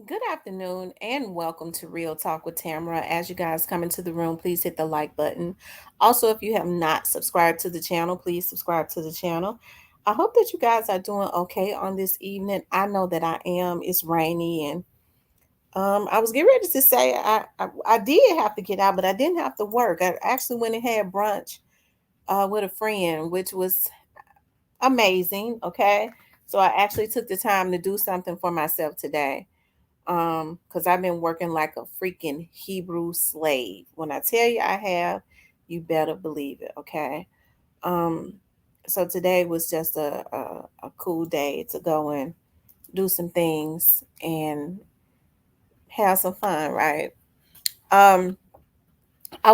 Good afternoon and welcome to Real Talk with Tamara. As you guys come into the room, please hit the like button. Also, if you have not subscribed to the channel, please subscribe to the channel. I hope that you guys are doing okay on this evening. I know that I am. It's rainy and I was getting ready to say I did have to get out, but I didn't have to work. I actually went and had brunch with a friend, which was amazing. Okay. So I actually took the time to do something for myself today because I've been working like a freaking Hebrew slave. When I tell you I have, you better believe it. Okay. um so today was just a cool day to go and do some things and have some fun, right? um I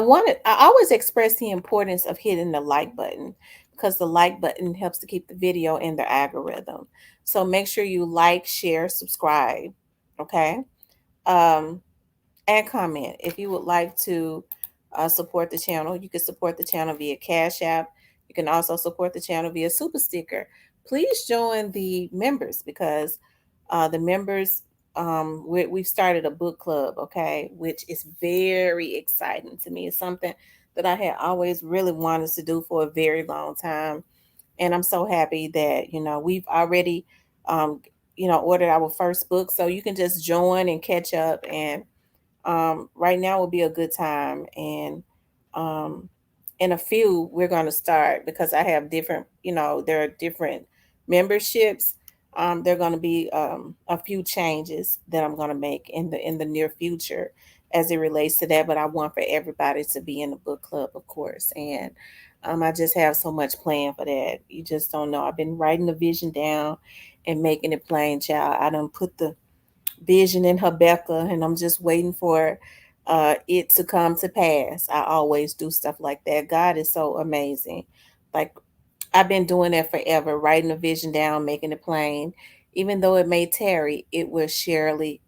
always express the importance of hitting the like button because the like button helps to keep the video in the algorithm. So make sure you like, share, subscribe. Okay. um and comment. If you would like to support the channel, you can support the channel via Cash App. You can also support the channel via Super Sticker. Please join the members because the members, we've started a book club, okay, which is very exciting to me. It's something that I had always really wanted to do for a very long time. And I'm so happy that, we've already, um, ordered our first book. So you can just join and catch up, and right now will be a good time. And um, in a few, we're going to start because I have different, there are different memberships. There are going to be a few changes that I'm going to make in the near future as it relates to that. But I want for everybody to be in the book club, of course. And I just have so much planned for that. You just don't know. I've been writing the vision down and making it plain, child. I done put the vision in Habakkuk, and I'm just waiting for it to come to pass. I always do stuff like that. God is so amazing. Like I've been doing that forever, writing a vision down, making it plain. Even though it may tarry, it will surely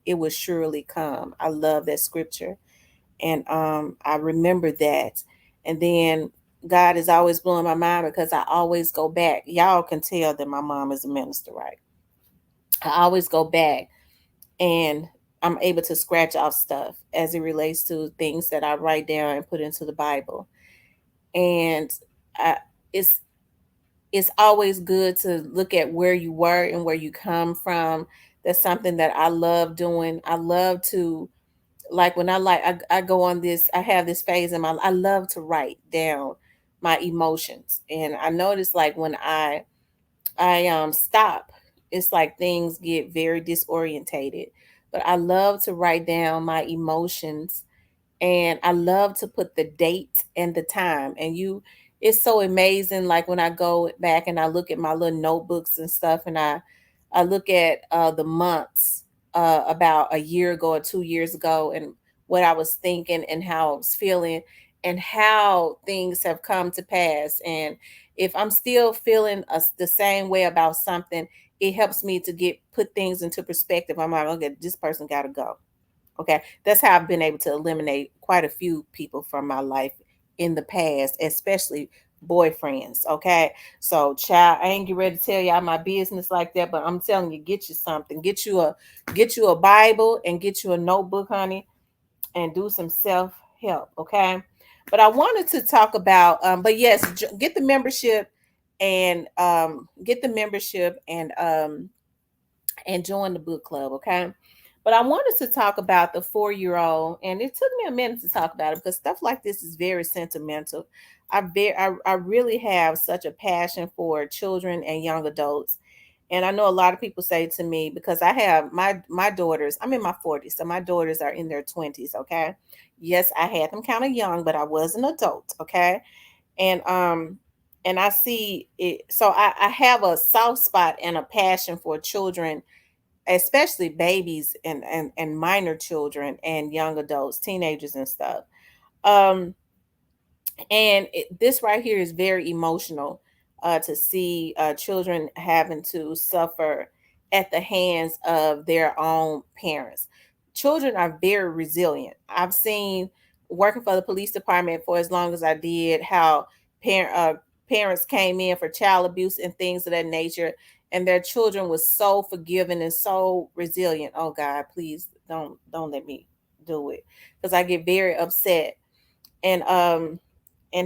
come. I love that scripture. And I remember that. And then God is always blowing my mind because I always go back. Y'all can tell that my mom is a minister, right? I always go back and I'm able to scratch off stuff as it relates to things that I write down and put into the Bible. And I, it's it's always good to look at where you were and where you come from. That's something that I love doing. I love to, like, when I go on this, I have this phase in my, I love to write down my emotions. And I notice, like, when I stop, it's like things get very disorientated. But I love to write down my emotions, and I love to put the date and the time. And it's so amazing. Like when I go back and I look at my little notebooks and stuff, and I look at the months about a year ago or 2 years ago, and what I was thinking and how I was feeling, and how things have come to pass. And if I'm still feeling the same way about something, it helps me to get put things into perspective. I'm like, okay, this person got to go. Okay, that's how I've been able to eliminate quite a few people from my life in the past, especially boyfriends. Okay, so child, I ain't get ready to tell y'all my business like that, but I'm telling you, get you something, get you a Bible and get you a notebook, honey, and do some self help. Okay, but I wanted to talk about, but yes, get the membership and get the membership and join the book club, okay? But I wanted to talk about the 4 year old, and it took me a minute to talk about it because stuff like this is very sentimental. I really have such a passion for children and young adults. And I know a lot of people say to me, because I have my daughters, I'm in my 40s, so my daughters are in their 20s, okay? Yes, I had them kind of young, but I was an adult, okay? And I see it, so I have a soft spot and a passion for children, especially babies and minor children and young adults, teenagers and stuff. Um, this right here is very emotional, to see children having to suffer at the hands of their own parents. Children are very resilient. I've seen, working for the police department for as long as I did, how parent parents came in for child abuse and things of that nature, and their children was so forgiving and so resilient. Oh God, please, don't let me do it, because I get very upset. And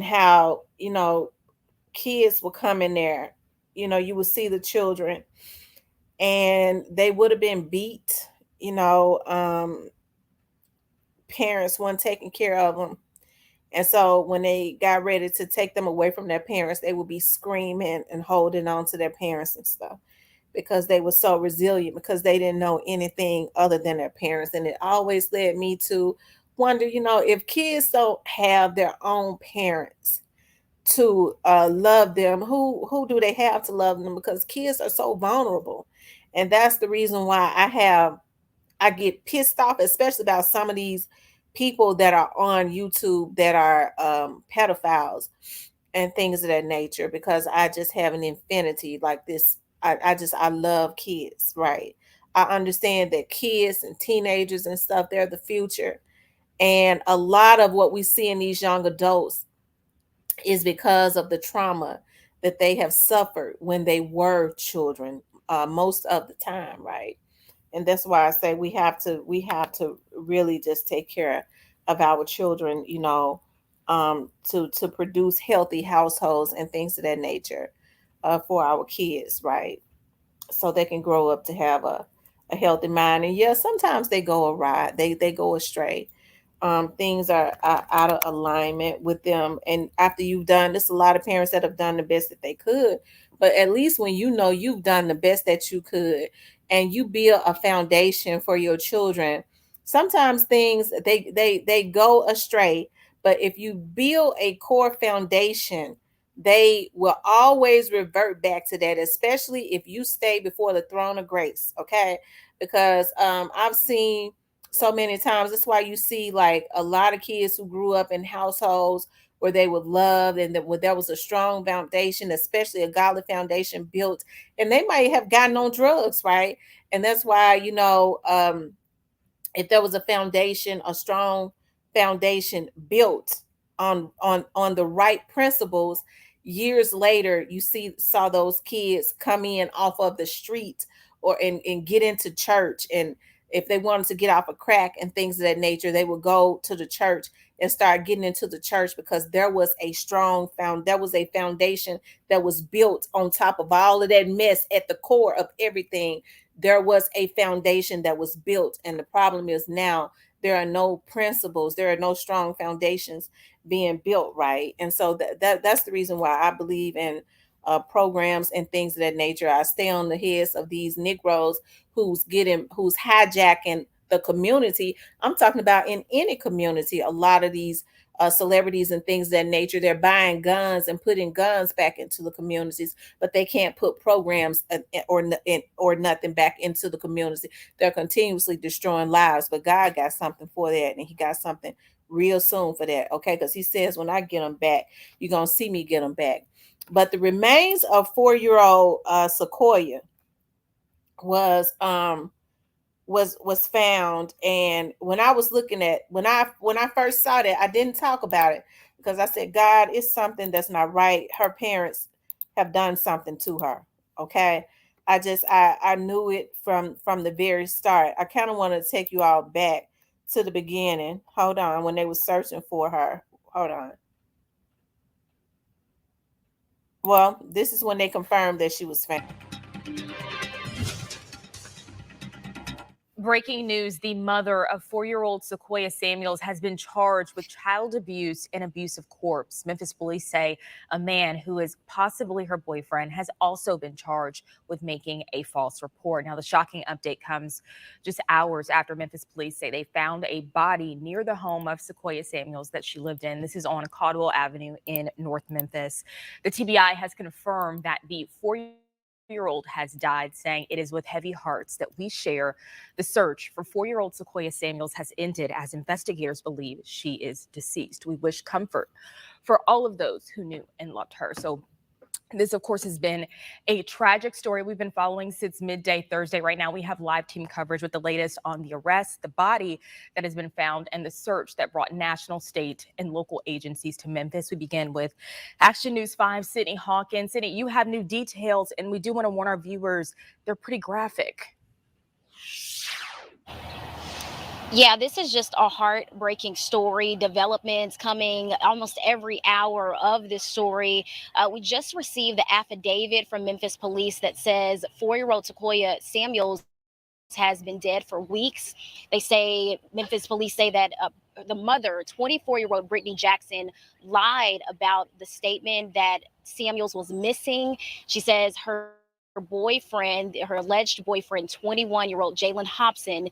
how, kids will come in there, you will see the children, and they would have been beat, you know parents weren't taking care of them. And so when they got ready to take them away from their parents, they would be screaming and holding on to their parents and stuff, because they were so resilient, because they didn't know anything other than their parents. And it always led me to wonder, if kids don't have their own parents to love them, who do they have to love them? Because kids are so vulnerable. And that's the reason why I get pissed off, especially about some of these people that are on YouTube that are pedophiles and things of that nature, because I just have an infinity like this. I love kids, right? I understand that kids and teenagers and stuff, they're the future. And a lot of what we see in these young adults is because of the trauma that they have suffered when they were children, most of the time, right? And that's why I say we have to really just take care of our children, to produce healthy households and things of that nature, for our kids, right? So they can grow up to have a healthy mind. And yeah, sometimes they go awry, they go astray. Things are out of alignment with them. And after you've done this, a lot of parents that have done the best that they could, but at least when you know you've done the best that you could, and you build a foundation for your children, sometimes things they go astray. But if you build a core foundation, they will always revert back to that, especially if you stay before the throne of grace. Okay, because I've seen so many times. That's why you see like a lot of kids who grew up in households where they were loved, and that where there was a strong foundation, especially a godly foundation built, and they might have gotten on drugs, right? And that's why, if there was a foundation, a strong foundation built on the right principles, years later you saw those kids come in off of the street, or and get into church. And if they wanted to get off a crack and things of that nature, they would go to the church and start getting into the church, because there was a foundation that was built on top of all of that mess. At the core of everything, there was a foundation that was built. And the problem is now there are no principles, there are no strong foundations being built, right? And so that's the reason why I believe in programs and things of that nature. I stay on the heads of these Negroes who's hijacking the community. I'm talking about in any community. A lot of these celebrities and things of that nature, they're buying guns and putting guns back into the communities, but they can't put programs or nothing back into the community. They're continuously destroying lives, but God got something for that, and He got something real soon for that. Okay, because He says, when I get them back, you're gonna see me get them back. But the remains of 4-year-old Sequoia was was found. And when I was looking at when I first saw that, I didn't talk about it, because I said, God, it's something that's not right. Her parents have done something to her. Okay, I knew it from the very start. I kind of want to take you all back to the beginning. Hold on. When they were searching for her, hold on. Well, this is when they confirmed that she was found. Breaking news: the mother of 4-year-old Sequoia Samuels has been charged with child abuse and abuse of corpse. Memphis police say a man who is possibly her boyfriend has also been charged with making a false report. Now, the shocking update comes just hours after Memphis police say they found a body near the home of Sequoia Samuels that she lived in. This is on Caldwell Avenue in North Memphis. The TBI has confirmed that the 4-year-old has died, saying it is with heavy hearts that we share the search for 4-year-old Sequoia Samuels has ended, as investigators believe she is deceased. We wish comfort for all of those who knew and loved her. So this, of course, has been a tragic story we've been following since midday Thursday. Right now, we have live team coverage with the latest on the arrest, the body that has been found, and the search that brought national, state, and local agencies to Memphis. We begin with Action News 5, Sydney Hawkins. Sydney, you have new details, and we do want to warn our viewers, they're pretty graphic. Yeah, this is just a heartbreaking story. Developments coming almost every hour of this story. We just received the affidavit from Memphis police that says 4-year-old Sequoia Samuels has been dead for weeks. They say, Memphis police say that the mother, 24-year-old Brittany Jackson, lied about the statement that Samuels was missing. She says her boyfriend, her alleged boyfriend, 21-year-old Jalen Hobson,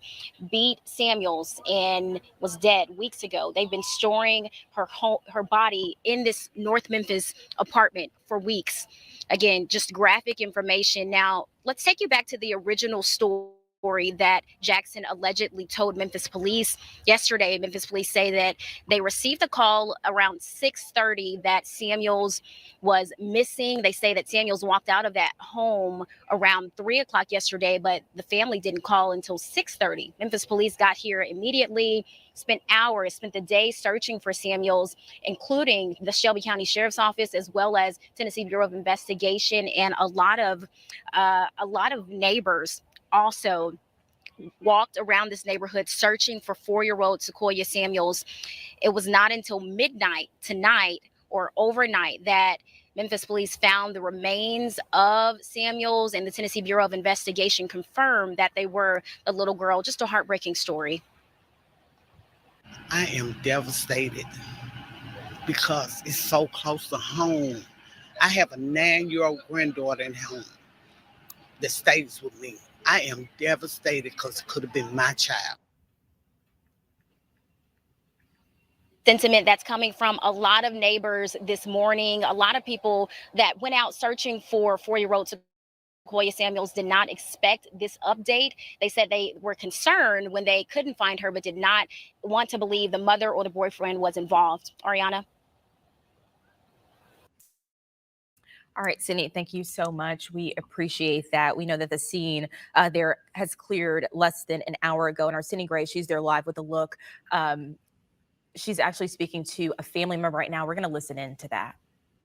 beat Samuels and was dead weeks ago. They've been storing her body in this North Memphis apartment for weeks. Again, just graphic information. Now, let's take you back to the original story that Jackson allegedly told Memphis police yesterday. Memphis police say that they received a call around 6:30 that Samuels was missing. They say that Samuels walked out of that home around 3 o'clock yesterday, but the family didn't call until 6:30. Memphis police got here immediately, spent hours, spent the day searching for Samuels, including the Shelby County Sheriff's Office as well as Tennessee Bureau of Investigation, and a lot of neighbors also walked around this neighborhood searching for 4-year-old Sequoia Samuels. It was not until midnight tonight or overnight that Memphis police found the remains of Samuels, and the Tennessee Bureau of Investigation confirmed that they were the little girl. Just a heartbreaking story. I am devastated because it's so close to home. I have a 9-year-old granddaughter at home that stays with me. I am devastated because it could have been my child. Sentiment that's coming from a lot of neighbors this morning. A lot of people that went out searching for 4-year-old Sequoia Samuels did not expect this update. They said they were concerned when they couldn't find her, but did not want to believe the mother or the boyfriend was involved. Ariana? All right, Sydney, thank you so much. We appreciate that. We know that the scene there has cleared less than an hour ago, and our Sydney Gray, she's there live with a look. She's actually speaking to a family member right now. We're going to listen in to that.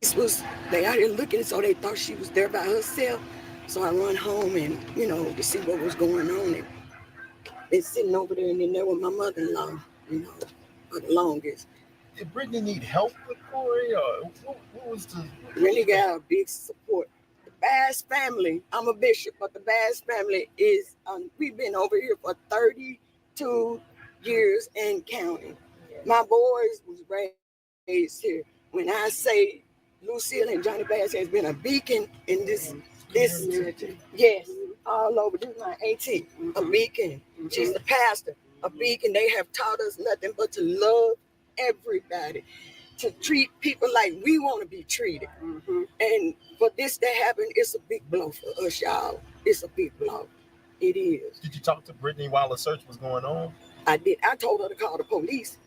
This was, they out here looking, so they thought she was there by herself. So I run home and, to see what was going on. And they sitting over there, and then there was my mother-in-law, for the longest. Did Brittany need help with Corey, or what was the? Really got a big support. The Bass family, I'm a bishop, but the Bass family is, we've been over here for 32 years and counting. My boys was raised here. When I say Lucille and Johnny Bass has been a beacon in this, yes, all over. This is my 18th, a beacon. She's the pastor, a beacon. They have taught us nothing but to love everybody, to treat people like we want to be treated. And for this to happen, it's a big blow for us, y'all. It's a big blow. It is. Did you talk to Brittany while the search was going on? I did. I told her to call the police.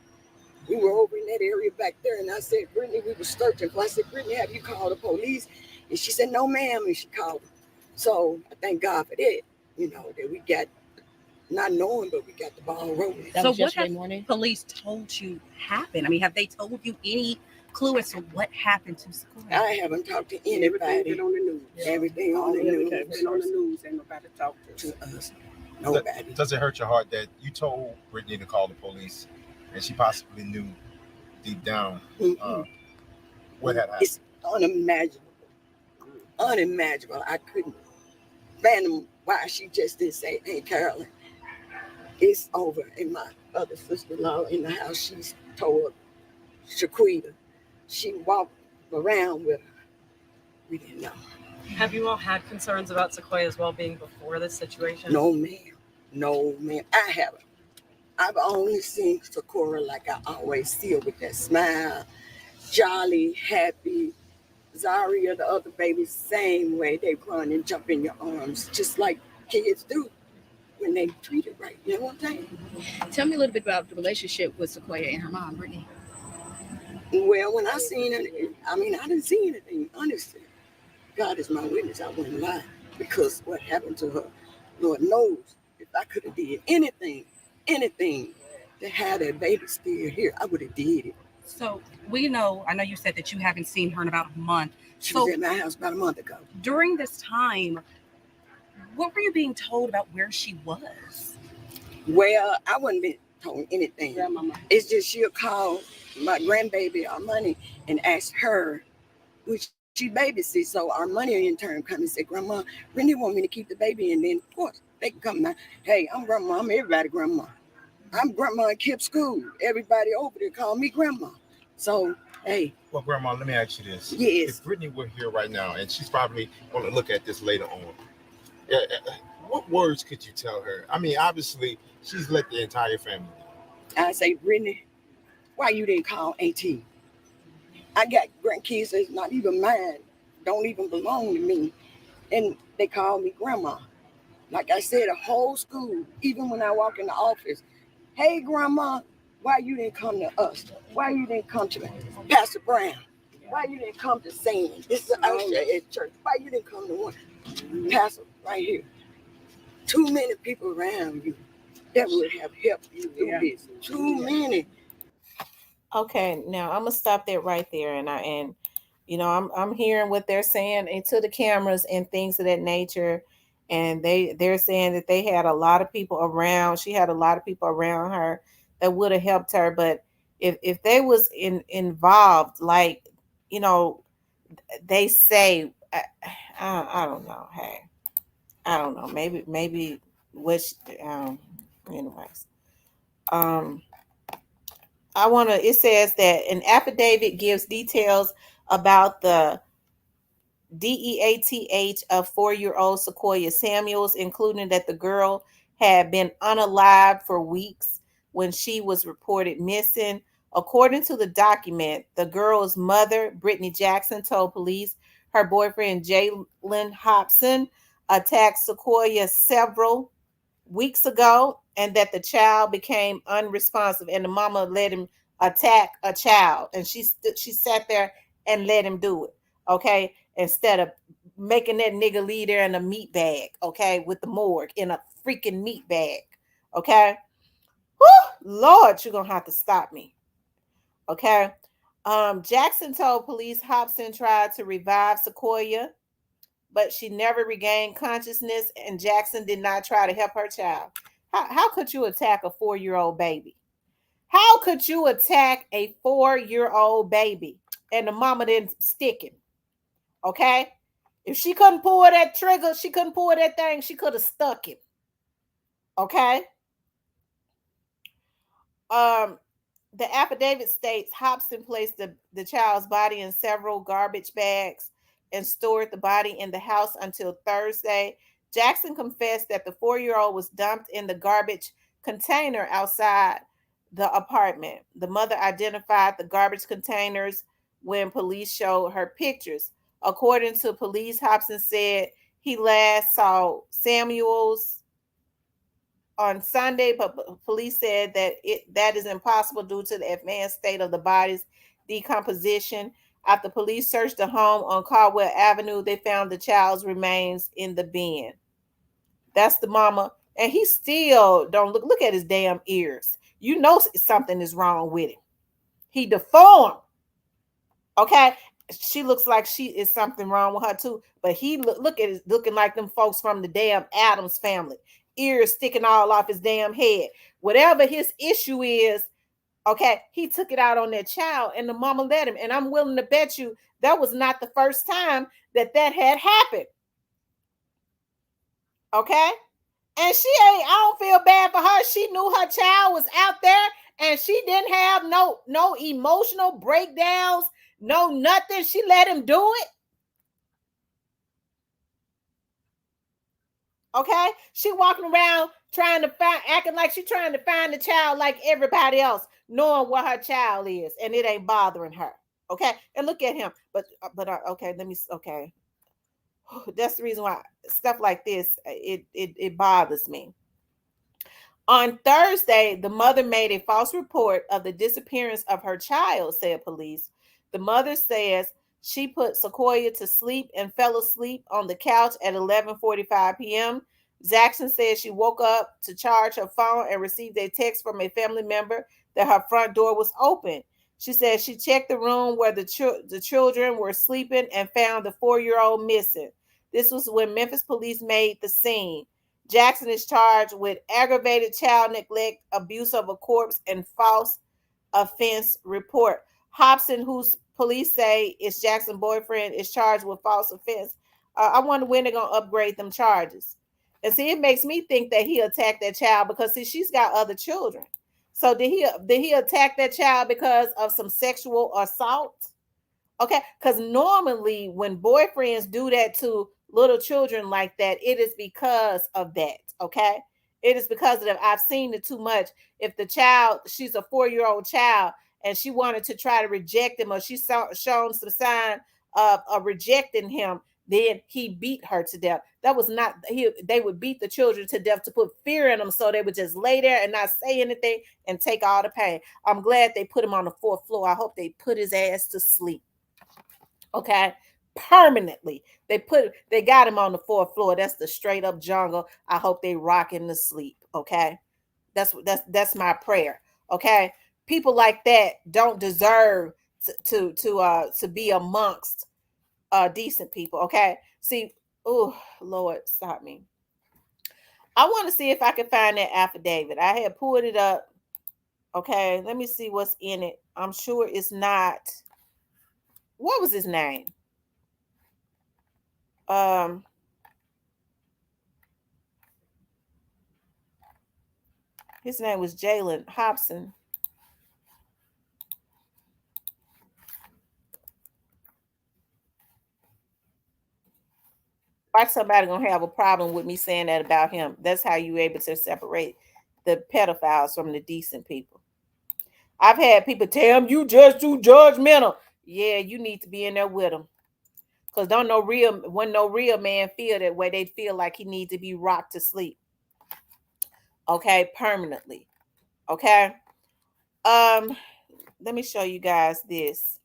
We were over in that area back there, and I said, Brittany, we were searching. I said, Brittany, have you called the police? And she said, no, ma'am, and she called them. So I thank God for that, that we got, not knowing, but we got the ball rolling. So what have police told you happened? I mean, have they told you any clue as to what happened to Sequoia? I haven't talked to anybody. Everything on the news. Everything on the news. Everything on the news. Ain't nobody talk to us. Nobody. Does it hurt your heart that you told Brittany to call the police, and she possibly knew deep down what had happened? It's unimaginable. Unimaginable. I couldn't fathom why she just didn't say, hey, Carolyn, it's over. And my other sister-in-law in the house, she's told Shaquita. She walked around with her. We didn't know. Have you all had concerns about Sequoia's well-being before this situation? No, ma'am. No, ma'am. I haven't. I've only seen Sequoia like I always see her, with that smile, jolly, happy. Zaria, the other babies, same way. They run and jump in your arms, just like kids do when they treat it right. You know what I'm saying? Tell me a little bit about the relationship with Sequoia and her mom, Brittany. Well, when I seen her, I didn't see anything, honestly. God is my witness, I wouldn't lie. Because what happened to her, Lord knows, if I could have did anything to have that baby still here, I would have did it. So I know you said that you haven't seen her in about a month. She was at my house about a month ago. During this time, what were you being told about where she was? Well, I wasn't being told me anything. It's just she'll call my grandbaby our money and ask her, which she babysits. So our money in turn come and say, Grandma, Renee want me to keep the baby. And then, of course, they can come now. Hey, I'm grandma. I'm everybody grandma. I'm grandma in Kip School. Everybody over there call me grandma. So, hey. Well, Grandma, let me ask you this. Yes. If Brittany were here right now, and she's probably going to look at this later on, what words could you tell her? I mean, obviously, she's let the entire family I say, Brittany, why you didn't call Auntie? I got grandkids that's not even mine, don't even belong to me. And they call me grandma. Like I said, a whole school, even when I walk in the office, hey, grandma, why you didn't come to us? Why you didn't come to Pastor Brown? Why you didn't come to Sam? This is usher at church. Why you didn't come to one? Pastor, right here. Too many people around you that would have helped you do this. Too many. Okay, now I'm gonna stop that right there, and I'm hearing what they're saying into the cameras and things of that nature, and they're saying that they had a lot of people around. She had a lot of people around her that would have helped her, but if they was involved, like you know, they say, I don't know. Hey, I don't know. Maybe which anyways. Um it says that an affidavit gives details about the DEATH of 4-year-old Sequoia Samuels, including that the girl had been unalive for weeks when she was reported missing. According to the document, the girl's mother, Brittany Jackson, told police her boyfriend, Jalen Hobson, attacked Sequoia several weeks ago, and that the child became unresponsive, and the mama let him attack a child, and she sat there and let him do it, okay, instead of making that nigga leave there in a meat bag, okay, with the morgue in a freaking meat bag, okay. Whew, Lord, you're gonna have to stop me, okay. Jackson told police Hobson tried to revive Sequoia, but she never regained consciousness, and Jackson did not try to help her child. How could you attack a 4-year-old baby? How could you attack a 4-year-old baby and the mama didn't stick him? Okay? If she couldn't pull that trigger, she couldn't pull that thing, she could have stuck him. Okay? Um, the affidavit states Hobson placed the child's body in several garbage bags and stored the body in the house until Thursday. Jackson confessed that the 4-year-old was dumped in the garbage container outside the apartment. The mother identified the garbage containers when police showed her pictures. According to police, Hobson said he last saw Samuels on Sunday, but police said that that is impossible due to the advanced state of the body's decomposition. After police searched the home on Caldwell Avenue, they found the child's remains in the bin. That's the mama, and he still don't look at his damn ears. You know something is wrong with him. He deformed. Okay, she looks like she is something wrong with her too. But he look at it, looking like them folks from the damn Adams family, ears sticking all off his damn head. Whatever his issue is, okay, he took it out on that child, and the mama let him. And I'm willing to bet you that was not the first time that had happened. Okay, and she ain't. I don't feel bad for her. She knew her child was out there, and she didn't have no emotional breakdowns. No, nothing. She let him do it. Okay? She walking around acting like she's trying to find the child like everybody else, knowing what her child is, and it ain't bothering her. Okay? And look at him. But okay, okay. That's the reason why stuff like this, it bothers me. On Thursday, the mother made a false report of the disappearance of her child, said police. The mother says she put Sequoia to sleep and fell asleep on the couch at 11:45 p.m. Jackson says she woke up to charge her phone and received a text from a family member that her front door was open. She said she checked the room where the children were sleeping and found the 4-year-old missing. This was when Memphis police made the scene. Jackson is charged with aggravated child neglect, abuse of a corpse, and false offense report. Hobson, whose police say is Jackson's boyfriend, is charged with false offense. I wonder when they're gonna upgrade them charges. And see, it makes me think that he attacked that child because see, she's got other children. So did he attack that child because of some sexual assault? Okay, because normally when boyfriends do that to little children like that, it is because of that. Okay, it is because of that. I've seen it too much. If the child, she's a 4-year-old child, and she wanted to try to reject him, or she saw shown some sign of rejecting him, then he beat her to death. That was not he. They would beat the children to death to put fear in them, so they would just lay there and not say anything and take all the pain. I'm glad they put him on the 4th floor. I hope they put his ass to sleep. Okay, permanently. They got him on the 4th floor. That's the straight up jungle. I hope they rocking to sleep. Okay, that's my prayer. Okay, people like that don't deserve to be amongst decent people. Okay, see, oh Lord, stop me. I want to see if I can find that affidavit. I had pulled it up. Okay, let me see what's in it. I'm sure it's not. What was his name? Um, His name was Jalen Hobson. Why somebody gonna have a problem with me saying that about him? That's how you able to separate the pedophiles from the decent people. I've had people tell him you just too judgmental. Yeah, you need to be in there with him. Cause don't no real when no real man feel that way, they feel like he needs to be rocked to sleep. Okay, permanently. Okay. Um, Let me show you guys this.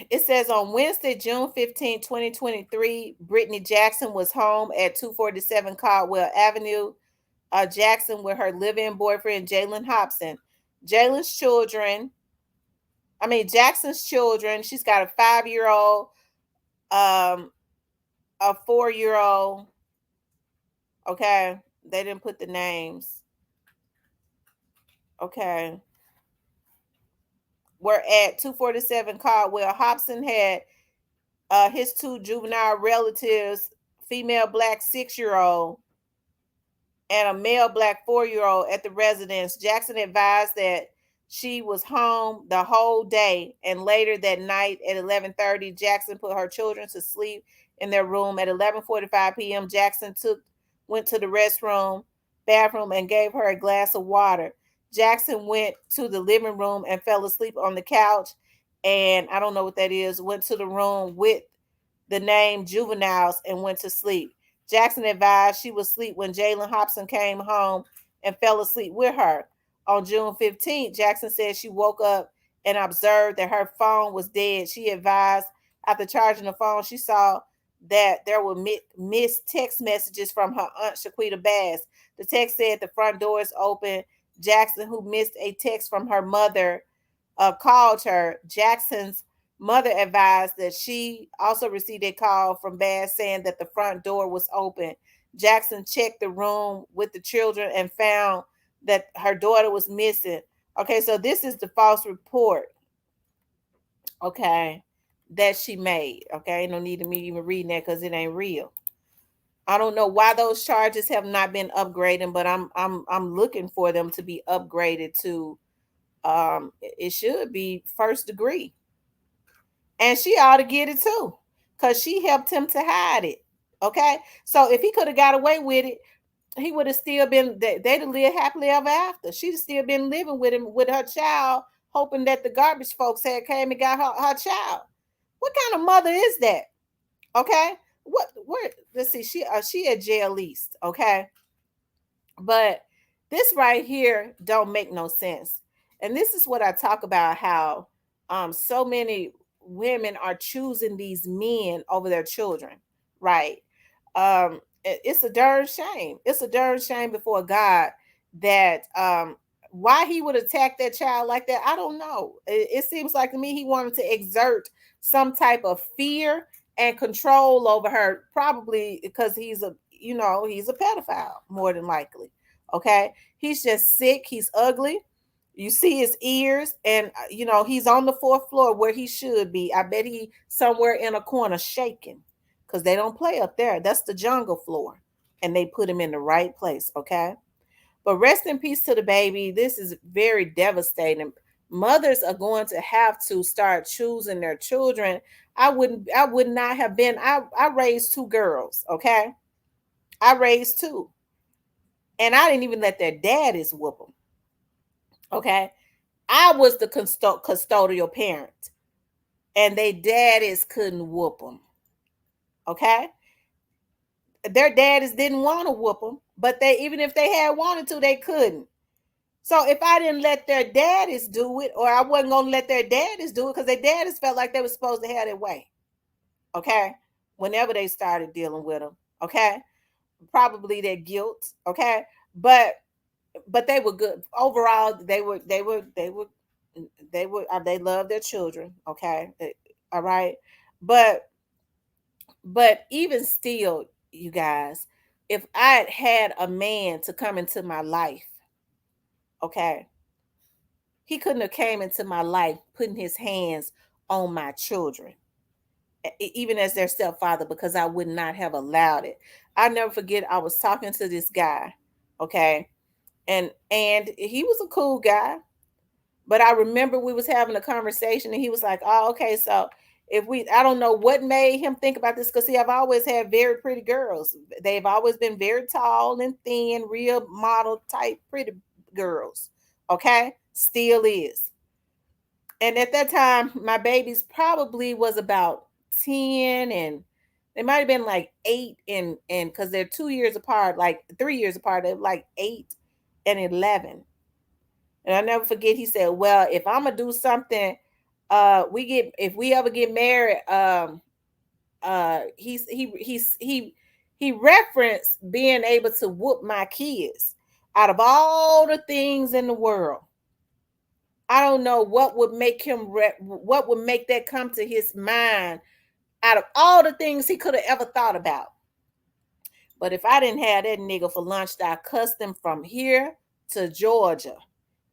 It says on Wednesday, June 15, 2023, Brittany Jackson was home at 247 Caldwell Avenue. Jackson with her live-in boyfriend, Jalen Hobson. Jalen's children, Jackson's children, she's got a 5-year-old, a 4-year-old. Okay. They didn't put the names. Okay. We're at 247 Caldwell. Hobson had his 2 juvenile relatives, female black 6-year-old and a male black 4-year-old at the residence. Jackson advised that she was home the whole day, and later that night at 11:30, Jackson put her children to sleep in their room. At 11:45 p.m., Jackson went to the bathroom, and gave her a glass of water. Jackson went to the living room and fell asleep on the couch, and I don't know what that is. Went to the room with the name juveniles and went to sleep. Jackson advised she was asleep when Jalen Hobson came home and fell asleep with her. On June 15th, Jackson said she woke up and observed that her phone was dead. She advised after charging the phone, she saw that there were missed text messages from her aunt Shaquita Bass. The text said the front door is open. Jackson, who missed a text from her mother, called her. Jackson's mother advised that she also received a call from Bass saying that the front door was open. Jackson checked the room with the children and found that her daughter was missing. Okay, so this is the false report, okay, that she made. Okay, no need of me even reading that because it ain't real. I don't know why those charges have not been upgraded, but I'm looking for them to be upgraded to it should be first degree. And she ought to get it too, because she helped him to hide it. Okay. So if he could have got away with it, he would have still been, they'd have lived happily ever after. She'd have still been living with him, with her child, hoping that the garbage folks had came and got her child. What kind of mother is that? Okay. Where, let's see, she at jail least. Okay. But this right here don't make no sense. And this is what I talk about, how so many women are choosing these men over their children, right? It's a darn shame. It's a darn shame before God that Why he would attack that child like that, I don't know. It seems like to me he wanted to exert some type of fear and control over her, probably because he's a, he's a pedophile, more than likely. Okay, he's just sick, he's ugly. You see his ears, and he's on the fourth floor where he should be. I bet he somewhere in a corner shaking, because they don't play up there. That's the jungle floor, and they put him in the right place. Okay, but rest in peace to the baby. This is very devastating. Mothers are going to have to start choosing their children. I would not have been. I raised two girls. Okay, I raised two, and I didn't even let their daddies whoop them. Okay, I was the custodial parent, and their daddies couldn't whoop them. Okay, their daddies didn't want to whoop them, but they, even if they had wanted to, they couldn't. So if I didn't let their daddies do it, or I wasn't gonna let their daddies do it, because their daddies felt like they were supposed to have their way. Okay, whenever they started dealing with them. Okay, probably their guilt. Okay, but they were good overall. They loved their children. Okay, all right, but even still, you guys, if I had a man to come into my life, okay, he couldn't have came into my life putting his hands on my children, even as their stepfather, because I would not have allowed it. I never forget, I was talking to this guy, okay, and he was a cool guy, but I remember we was having a conversation, and he was like, "Oh, okay, so if I don't know what made him think about this, because see, I've always had very pretty girls. They've always been very tall and thin, real model type pretty girls. Okay, still is. And at that time, my babies probably was about 10, and they might have been like 8, and because they're 2 years apart, like 3 years apart, they're like 8 and 11. And I never forget, he said, "Well, if I'm gonna do something, if we ever get married, he referenced being able to whoop my kids. Out of all the things in the world, I don't know what would make what would make that come to his mind out of all the things he could have ever thought about. But if I didn't have that nigga for lunch, I cussed him from here to Georgia.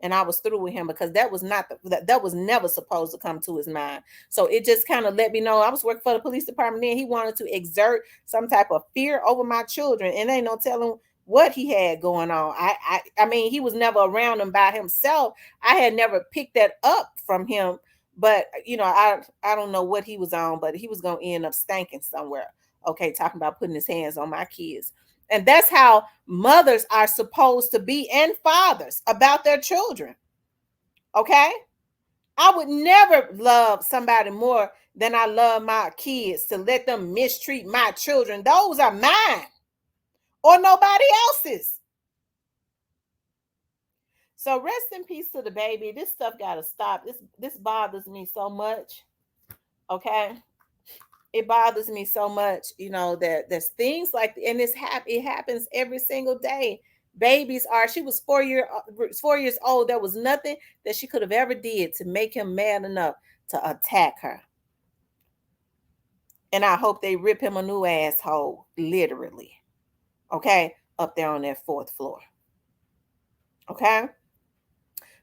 And I was through with him, because that was not that was never supposed to come to his mind. So it just kind of let me know I was working for the police department. Then he wanted to exert some type of fear over my children, and ain't no telling what he had going on. I mean, he was never around them by himself. I had never picked that up from him, but I don't know what he was on, but he was gonna end up stinking somewhere. Okay, talking about putting his hands on my kids. And that's how mothers are supposed to be, and fathers, about their children. Okay? I would never love somebody more than I love my kids, to let them mistreat my children. Those are mine or nobody else's. So rest in peace to the baby. This stuff got to stop. This bothers me so much. Okay? It bothers me so much, that there's things like, and it happens every single day. Babies are, she was 4 years old. There was nothing that she could have ever did to make him mad enough to attack her. And I hope they rip him a new asshole, literally. Okay, up there on that fourth floor. Okay.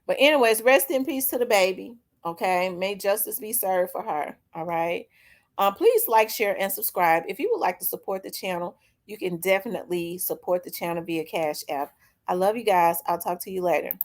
But anyways, rest in peace to the baby. Okay, may justice be served for her. All right. Please like, share, and subscribe. If you would like to support the channel, you can definitely support the channel via Cash App. I love you guys. I'll talk to you later.